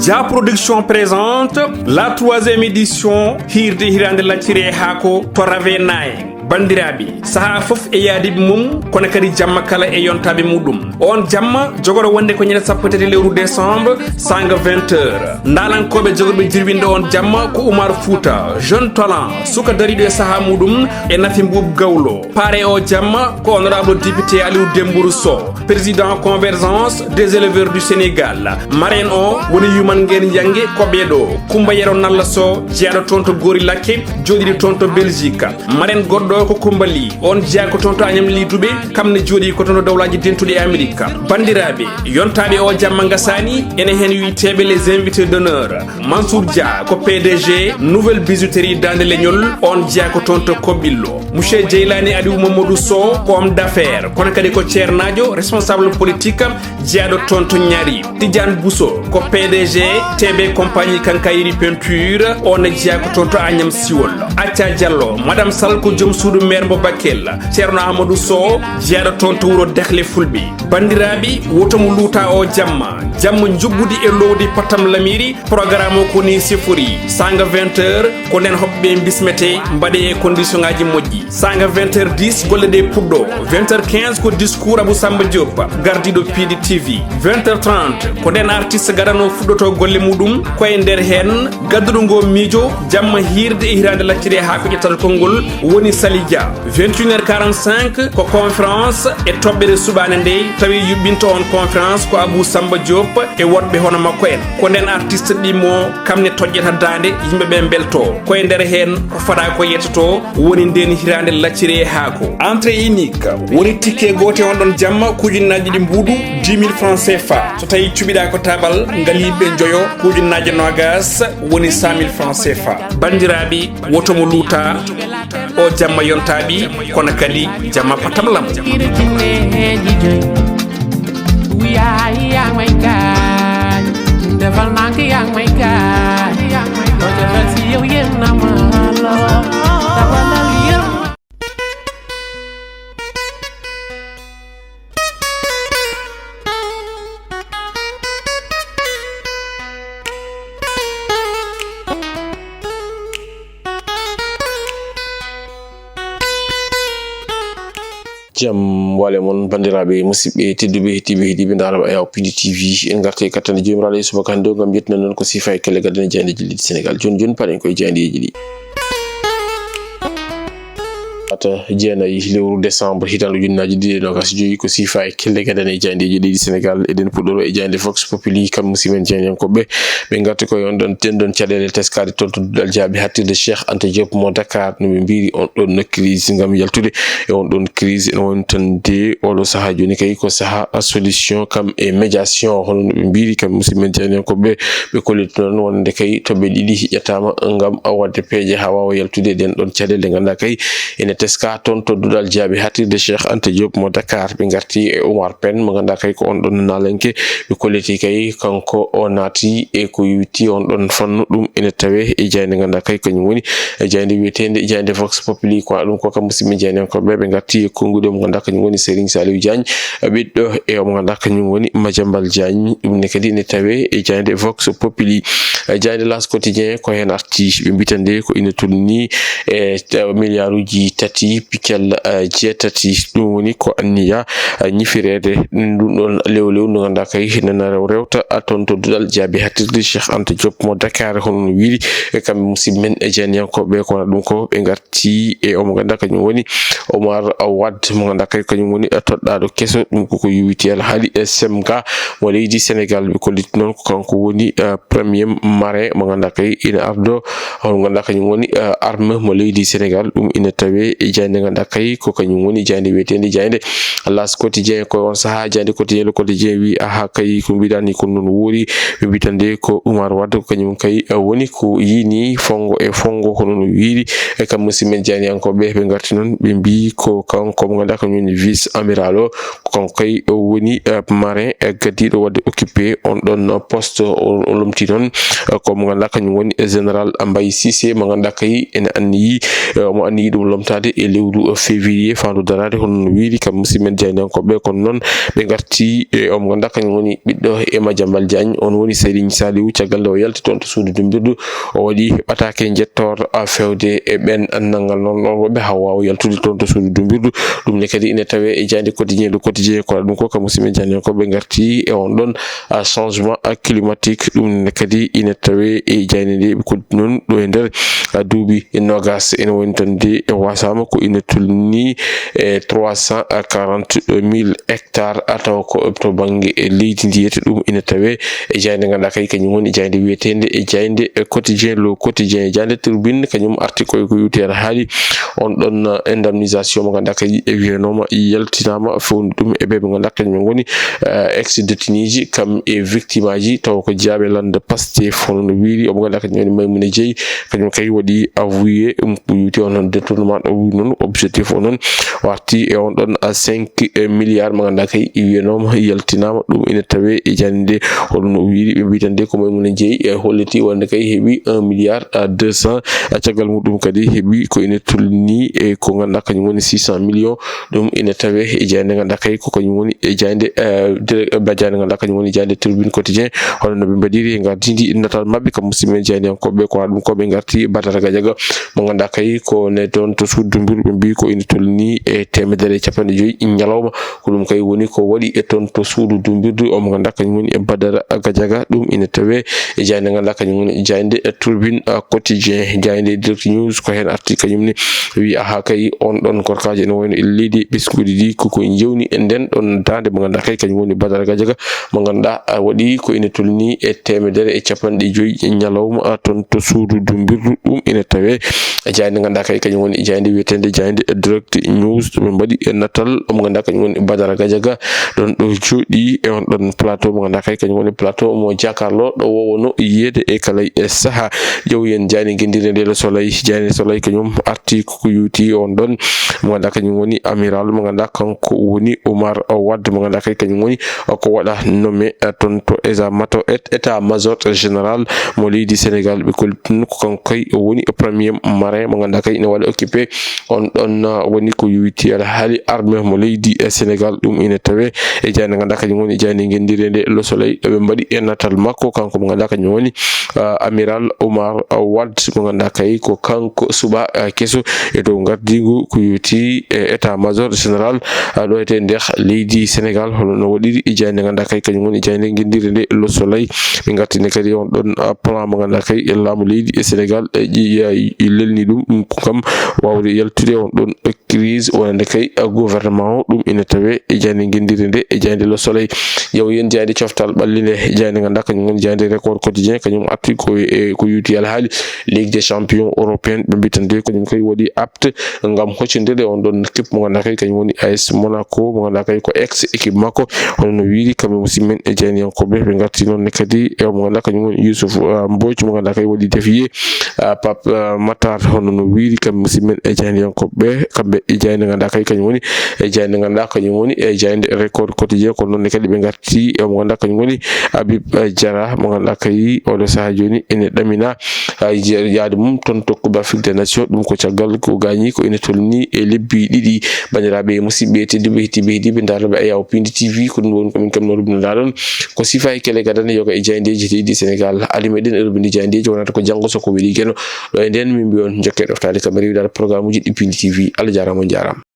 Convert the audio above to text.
Dia Production présente la 3e édition Hirde Hirande Laccire Hako to Ravenaye. Bandirabi saha fof e yaadiɓe mum kono kadi jamma kala e yontaɓe muɗum on jamma jogoro wonde ko ñande sappo tati lewru décembre sanga 20h ndalankoɓe jogorɓe jirwinde on jamma ko Oumar Fouta jeune talent suka dariɗo e saha muɗum e Nafi Mboup Gawlo pare o jamma ko honorable député Aliou Dembourou Sow président convergence des éleveurs du Sénégal marraine o woni Yuman Nguyen Yangue koɓeɗo Coumba Yero Nalla Sow jeeyaɗo toon to Gori Lakke joɗiɗo toon to Belgique marraine goɗɗo ko Kumbali on jeya ko tonto Agnam Lidouɓe kamne jooɗi ko tonto dawlaji dentuɗe e Amérique bandiraɓe yontaɓe o jamma gasani ene hen witeɓe les invités d'honneur Mansour Dia ko PDG nouvelle bijouterie Dande Leñol on jeya ko tonto Kobillo monsieur Djeylani Aliou Mamadou Sow ko homme d'affaires kono kadi ko ceernajo responsable politique jeyaɗo tonto Ñari Tidiane Bousso ko PDG TB compagnie Kankayiri peinture on jeya ko tonto Agnam Siwol Acca Diallo madame Sall ko joom suudu maire mo Bakel ceerno Amadou Sow jeeɗo toon to wuro Dekle Fulɓe bandiraɓe wotomo luuta o jamma jubbude e lowdi Patam Lamiri programme o koni sifori sanga 20h ko nden hoɓɓe bismete mbaɗe e condition ngaji moƴƴi sanga 20h10 golle ɗe puɗɗo 20h15 ko discours Abou Samba Diop gardiɗo Pidi TV 20h30 ko nden artiste garano fuɗɗoto golle muɗum koye nder hen gadduɗo ngo miijo jamma hirde e hirande laccire ha ko ƴettata konngol woni Sali Dia 21h45 ko conférence e toɓɓere subane nde tawi yuɓɓinto on conférence ko Abou Samba Diop e woɗɓe hono makko en ko nden artiste ɗimo kamne toƴƴata dande yimɓeɓe belto koye nder hen ko fada ko yettoto woni nden hirande laccire haako entrée unique woni tikke gote on ɗon jamma kujunnaji ɗi mbuuɗu 10 000 francs CFA so tawi cuɓiɗa ko tabal ngaliɓe joyo kujunnaji nogas woni 100 000 francs CFA bandiraɓe wotomo luuta o jamma yontaɓi kono kadi jamma Patam Lam jam wale mon bandiraɓe musidɓe tedduɓe hettiɓe darama e Pidi TV en garti kattane jomiraɗo subaka hande gam yettina non ko sifa e kelle gadane jandeji ɗiɗi Sénégal joni paɗen koye jandeji ɗi ata jeenayi lewru décembre hitande ujunnaji ɗiɗi nogas joyi ko sifa e kelle gadane jandeji ɗiɗi Sénégal eɗen puɗɗoro e jande Vox Populi kam musimen jeeniyankoɓe ɓe garti koye on ɗon tenɗon caɗele teskade toon to duɗal jaabi hattirde Cheikh Anta Diop mo Dakar no ɓe mbiri on ɗon crise gam yaltude e on ɗon crise ene woni tan de oɗo saaha joni kay ko saaha solution kam e médiation hono no ɓe mbiri kam musimen jeeniyankoɓe ɓe kolliti noon wonde kay toɓe ɗiɗi hiƴatama gam wadde peeje ha wawa yaltude den ɗon caɗele ganduɗa kay ene teska toon to duɗal jaabi hattirde Cheikh Anta Diop mo Dakar ɓe garti e Oumar Pène mo ganduɗa kay ko on ɗon nalenke ɓe kolliti kay kanko o naati e ko yiwti on ɗon fannu ɗum ene tawe e jayde ganduɗa kay kañum woni jayde wiyetede jayde Vox Populi ko ɗum ko kam musidɓe jeeniyankoɓe ɓe garti e kongude mo ganduɗa kañum woni Serigne Saliou Diagne ɓiɗɗo e mo ganduɗa kañum woni Madiambal Diagne ɗum ne kadi ne tawe e jayde Vox Populi jayde L'As Quotidien ko hen arti ɓe mbitande ko ina tolni e milliarduji 3,7 ɗum woni ko anniya ñifirede ɗum ɗon lewlew no ganduɗa kay nana rewrewta toon to duɗal jaabi hattirde Cheikh Anta Diop mo Dakar hono no wiiri e kamɓe musidɓe men e jeeniyankoɓe kono ɗum ko ɓe garti e omo ganduɗa kañum woni Oumar Wade mo ganduɗa kay kañum woni toɗɗaɗo keso ɗum koko yiwiti haali SMK mo leydi Sénégal ɓe kolliti noon ko kanko woni premier marin mo ganduɗa kay ina ardo hono ganduɗa kañum woni arme mo leydi Sénégal ɗum ina tawe e jayde ganduɗa kay ko kañum woni jayde wiyetede jayde L'As Quotidien ko on saaha jayde quotidien le quotidien wi aha kay ko mbiɗani ko non woori ɓe mbitande ko Oumar Wade ko kañum kay woni ko yini fongo e fongo hono no wiiri e kam musidɓe jeeniyankoɓe ɓe garti noon ɓe mbi ko kanko mo ganduɗa kañum woni vice amiral o ko kanko kay woni marin gaddiɗo wadde occupé on ɗon poste o lomti noon ko mo ganduɗa kañum woni général Mbaye Cissé mo ganduɗa kay ene anniyi mo anniyi ɗum lomtade e lewru février fandu darade hono wiiri kam musimen jaynankoɓe kono noon ɓe garti e om ganda kañum woni ɓiɗɗo e Madiambal Diagne on woni Serigne Saliou caggal nde o yalti toon to suudu dumbirdu o waɗi ɓatake jettor fewde e ɓen annangal noon ɗon woɓɓe ha wawa yaltude toon to suudu dumbirdu ɗum ne kadi ine tawe e jande quotidien le quotidien ko ɗum ko kam musimen jaynankoɓe garti e on ɗon changement climatique ɗum ne kadi ine tawe e jayne nde ɓe koddi noon ɗo e nder duuɓi nogas ene woni tan de e wasama ko ine tolni 340.000 hectares taw ko to banggue leydi ndiyete ɗum ine tawe e jayde ganduɗa kay kañum woni jayde wiyetende e jayde quotidien le quotidien jayde turbine kañum arti koye ko yutere haali on ɗon indemnisation mo ganduɗa kay e wiyanoma yaltinama fewnu ɗum e ɓeɓe ganduɗa kañum goni ex déteniji kam e victime aji taw ko jaaɓe lande Pastef hono no wiiri omo ganduɗa kañum woni Maymouna Dieye kañum kay waɗi avoué ko yuti on détournement o wi noon objectif o noon warti e on ɗon 5 milliards mo ganduɗa kay wiyanoma yaltinama ɗum ine tawe e jande hono no wiiri ɓe mbitan de ko Maymouna Dieye e holliti wonde kay heeɓi 1 milliard 200 caggal muɗum kadi heeɓi ko ine tolni e ko ganduɗa kañum woni 600 millions ɗum ine tawe e jande ganduɗa kay ko kañum woni e jande bajjade ganduɗa kañum woni jande turbine quotidien hono no ɓe mbaɗiri e gardidi natal mabɓe kam musidɓe jeydiyankoɓe ko ɗum ko ɓe garti Badara Gadiaga mo ganduɗa kay ko ne toon to suudu dumbirdu ɓe mbi ko ine tolni e 150 ñalawma ko ɗum kay woni ko waɗi e toon to suudu dumbirdu omo ganduɗa kañum woni e Badara Gadiaga ɗum ine tawe e jayde ganduɗa kañum woni jayde turbine quotidien jayde direct news ko hen arti kañum ne wi aha kay on ɗon korkaji ene wayno e leydi ɓesguɗi ɗi koko jewni e nden ɗon dande mo ganduɗa kay kañum woni Badara Gadiaga mo ganduɗa waɗi ko ine tolni e 150 ñalawma toon to suudu dumbirdu ɗum ine tawe e jayde ganduɗa kay kañum woni jayde wiyetende jayde direct news ɓe mbaɗi e natal omo ganduɗa kañum woni Badara Gadiaga ɗon ɗo jooɗi e on ɗon plateau mo ganduɗa kay kañum woni plateau mo jakarlo ɗo wowono yiyede e kala e saaha ƴeewoyen jayde guendire nde Le Soleil jayde Soleil kañum arti koko yuti on ɗon mo ganduɗa kañum woni amiral mo ganduɗa kanko woni Oumar Wade mo ganduɗa kay kañum woni ko waɗa nommé toon to état major général mo leydi Sénégal ɓe koltino ko kanko kay woni premier marin mo ganduɗa kay ine waɗa occupé on ɗon woni ko yuti ala haali armée mo leydi Sénégal ɗum ine tawe e jayde ganduɗa kañum woni jayde guendire nde Le Soleil ɓe mbaɗi e natal makko kanko mo ganduɗa kañum woni amiral Oumar Wade mo ganduɗa kay ko kanko suɓa kesso e dow gardigu ko yuti e état major général ɗo ete nder leydi Sénégal hono no waɗiri e jayde ganduɗa kay kañum woni jayde guendire nde Le Soleil ɓe gartini kadi on ɗon plan mo ganduɗa kay e laamu leydi e Sénégal lelni ɗum ko kam wawde yaltude on ɗon crise wonande kay gouvernement o ɗum ine tawe e jayde guendire nde e jayde Le Soleil yaw yen jayde coftal ɓallinde jayde ganduɗa kañum woni jayde record quotidien kañum arti ko yuti alhaali Ligue des champions européenne ɓe mbitande kañum kay waɗi apte ngam hoccindede on ɗon équipe mo ganduɗa kay kañum woni AS Monaco mo ganduɗa kay ko ex équipe makko hono no wiiri kamɓe musidmen e jeydiyankoɓe ɓe garti noon ne kadi e mo ganduɗa kañum woni Youssouf Mbodj mo ganduɗa kay waɗi défié Pape Matar hono no wiiri kamɓe musidmen e jeydiyankoɓe kamɓe e jayde ganduɗa kay kañum woni e jayde ganduɗa kañum woni e jayde record quotidien kono noon ne kadi ɓe garti e mo ganduɗa kañum woni Habib Diarra mo ganduɗa kay oɗo saaha joni ene ɗamina yaade mum toon to Coupe d'Afrique des Nations ɗum ko caggal ko gañi ko ene tolni e lebbi ɗiɗi bandiraɓe musidɓe tedduɓe heddiɓe darɓe Ayaw Pindi TV ko ɗum woni komin kam no rubnida ɗon ko sifa e kele gadane yoga e jayndeji leydi Sénégal ali meɗen e rubindi jayndeji wonata ko janggo soko weeli keno ɗo e nden min mbi on jokke ɗoftade kam rewiɗade programme uji ɗi Pindi TV Allah jarama on jarama.